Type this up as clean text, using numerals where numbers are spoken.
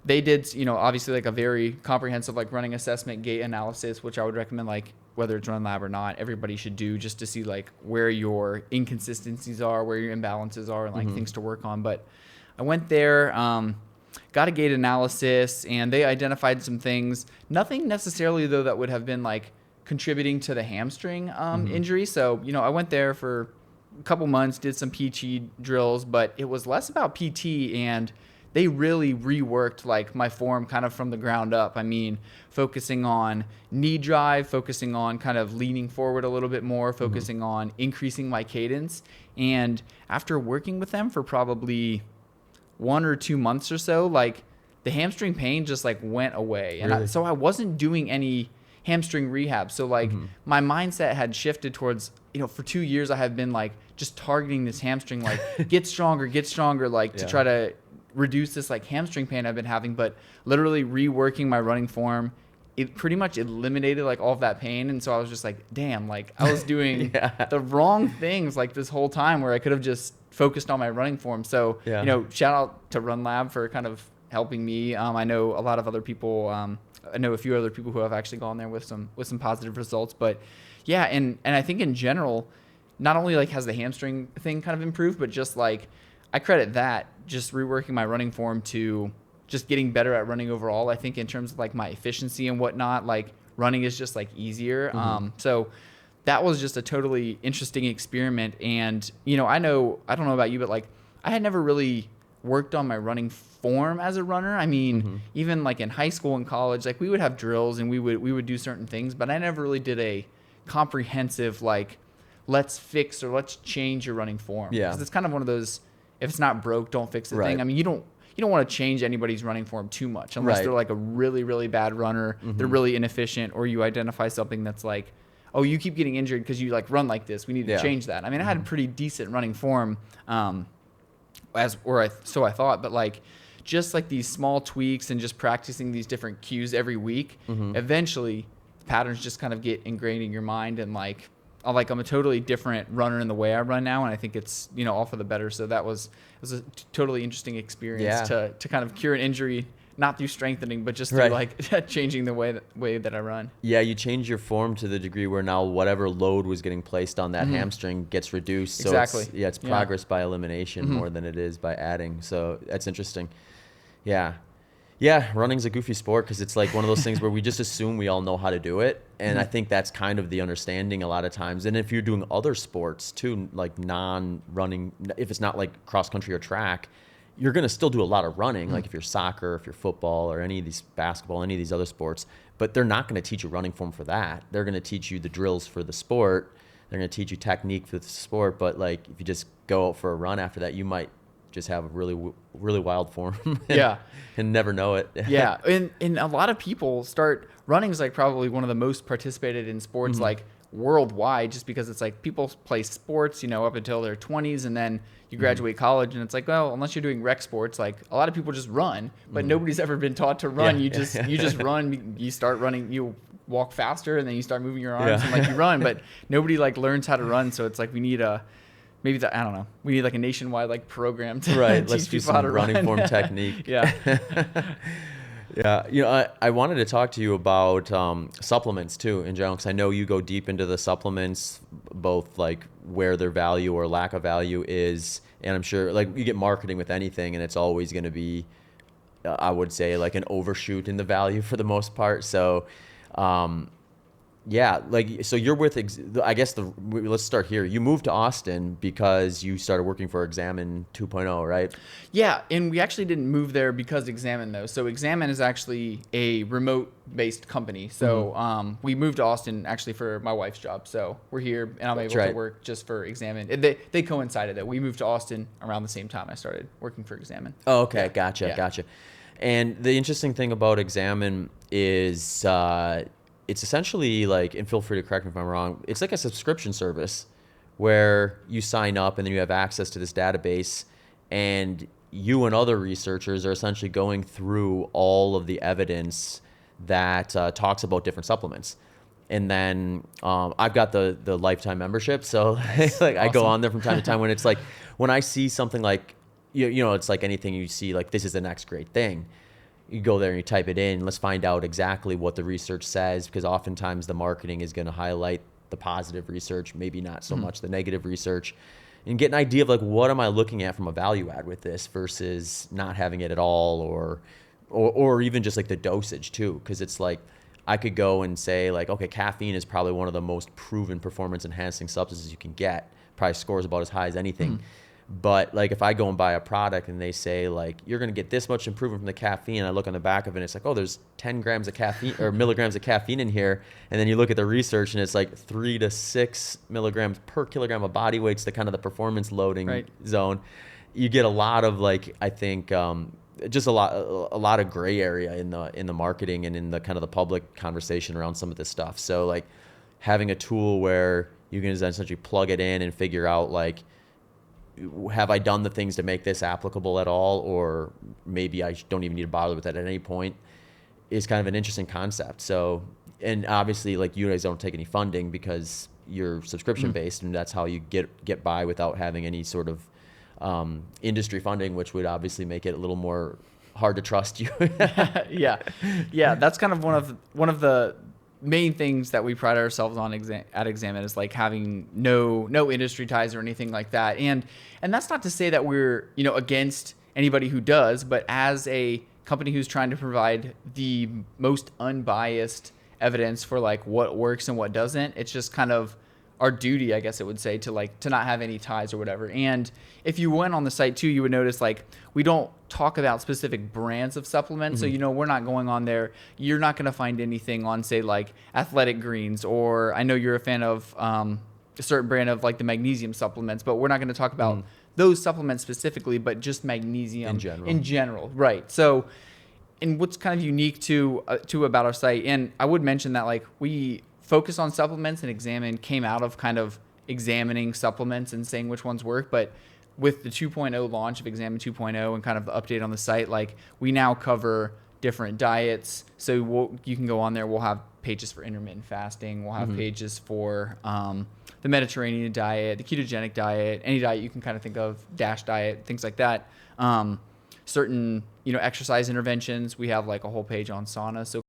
they did, obviously like a very comprehensive like running assessment, gait analysis, which I would recommend, like whether it's Run Lab or not, everybody should do, just to see like where your inconsistencies are, where your imbalances are, and like things to work on. But I went there, got a gait analysis, and they identified some things. Nothing necessarily though that would have been like contributing to the hamstring injury. So, I went there for a couple months, did some PT drills, but it was less about PT, and they really reworked like my form kind of from the ground up. I mean, focusing on knee drive, focusing on kind of leaning forward a little bit more, focusing on increasing my cadence. And after working with them for probably 1 or 2 months or so, like the hamstring pain just like went away. And so I wasn't doing any hamstring rehab. So like my mindset had shifted towards, for 2 years I have been like just targeting this hamstring, like get stronger, like to try to reduce this like hamstring pain I've been having. But literally reworking my running form, it pretty much eliminated like all of that pain. And so I was just like, damn, like I was doing the wrong things like this whole time, where I could have just focused on my running form. So, shout out to Run Lab for kind of helping me. I know a lot of other people, I know a few other people who have actually gone there with some positive results. But yeah, and I think in general, not only like has the hamstring thing kind of improved, but just like I credit that just reworking my running form to just getting better at running overall. I think in terms of like my efficiency and whatnot, like running is just like easier. So that was just a totally interesting experiment. And, I don't know about you, but like I had never really worked on my running form as a runner. I mean, even like in high school and college, like we would have drills and we would do certain things, but I never really did a comprehensive, like, let's fix or let's change your running form. Yeah. Because it's kind of one of those, if it's not broke, don't fix the thing. I mean, you don't want to change anybody's running form too much unless they're like a really, really bad runner, they're really inefficient, or you identify something that's like, oh, you keep getting injured because you like run like this. We need to change that. I mean, I had a pretty decent running form, so I thought, but like just like these small tweaks and just practicing these different cues every week, eventually patterns just kind of get ingrained in your mind, and like I'm a totally different runner in the way I run now, and I think it's all for the better. So it was a totally interesting experience to kind of cure an injury, not through strengthening, but just through like changing the way that I run. Yeah, you change your form to the degree where now whatever load was getting placed on that hamstring gets reduced. So it's progress by elimination more than it is by adding. So that's interesting. Yeah, running's a goofy sport because it's like one of those things where we just assume we all know how to do it. And I think that's kind of the understanding a lot of times. And if you're doing other sports too, like non-running, if it's not like cross country or track, you're going to still do a lot of running, like if you're soccer, if you're football, or any of these basketball, any of these other sports. But they're not going to teach you running form for that. They're going to teach you the drills for the sport. They're going to teach you technique for the sport. But like if you just go out for a run after that, you might just have a really, really wild form and never know it. And a lot of people start running is like probably one of the most participated in sports like worldwide, just because it's like people play sports, up until their 20s, and then you graduate college, and it's like, well, unless you're doing rec sports, like a lot of people just run, but nobody's ever been taught to run. You just run, you start running, you walk faster, and then you start moving your arms and like you run, but nobody like learns how to run. So it's like we need we need like a nationwide like program to teach people how to running run. Form technique. I wanted to talk to you about supplements too in general, because I know you go deep into the supplements, both like where their value or lack of value is, and I'm sure like you get marketing with anything, and it's always going to be, I would say, like an overshoot in the value for the most part. So so you're with, let's start here. You moved to Austin because you started working for Examine 2.0, right? Yeah, and we actually didn't move there because Examine though. So Examine is actually a remote-based company. So we moved to Austin actually for my wife's job. So we're here, and I'm able to work just for Examine. They coincided that we moved to Austin around the same time I started working for Examine. Oh, okay, gotcha. And the interesting thing about Examine is it's essentially like, and feel free to correct me if I'm wrong, it's like a subscription service where you sign up and then you have access to this database, and you and other researchers are essentially going through all of the evidence that talks about different supplements. And then I've got the lifetime membership, so like awesome. I go on there from time to time when I see something like, it's like anything you see, like this is the next great thing. You go there and you type it in. Let's find out exactly what the research says, because oftentimes the marketing is going to highlight the positive research, maybe not so much the negative research, and get an idea of like, what am I looking at from a value add with this versus not having it at all, or even just like the dosage too. Because it's like, I could go and say like, okay, caffeine is probably one of the most proven performance enhancing substances you can get. Probably scores about as high as anything. But like, if I go and buy a product and they say like, you're going to get this much improvement from the caffeine, and I look on the back of it and it's like, oh, there's 10 grams of caffeine or milligrams of caffeine in here. And then you look at the research and it's like 3 to 6 milligrams per kilogram of body weight's the kind of the performance loading zone. You get a lot of like, I think, just a lot of gray area in the marketing and in the kind of the public conversation around some of this stuff. So like, having a tool where you can essentially plug it in and figure out like, have I done the things to make this applicable at all, or maybe I don't even need to bother with that at any point, is kind of an interesting concept. So, and obviously like, you guys don't take any funding because you're subscription based, and that's how you get by without having any sort of industry funding, which would obviously make it a little more hard to trust you. Yeah. That's kind of one of the main things that we pride ourselves on at Examine, is like having no industry ties or anything like that. And that's not to say that we're, against anybody who does, but as a company who's trying to provide the most unbiased evidence for like what works and what doesn't, it's just kind of our duty, I guess it would say, to not have any ties or whatever. And if you went on the site too, you would notice like, we don't talk about specific brands of supplements. So, we're not going on there. You're not going to find anything on, say, like Athletic Greens, or I know you're a fan of a certain brand of like the magnesium supplements, but we're not going to talk about those supplements specifically, but just magnesium in general. Right. So, and what's kind of unique to about our site, and I would mention that like, we focus on supplements, and Examine came out of kind of examining supplements and saying which ones work. But with the 2.0 launch of Examine 2.0 and kind of the update on the site, like, we now cover different diets. So you can go on there. We'll have pages for intermittent fasting. We'll have pages for the Mediterranean diet, the ketogenic diet, any diet you can kind of think of, DASH diet, things like that. Certain, exercise interventions. We have like a whole page on sauna. So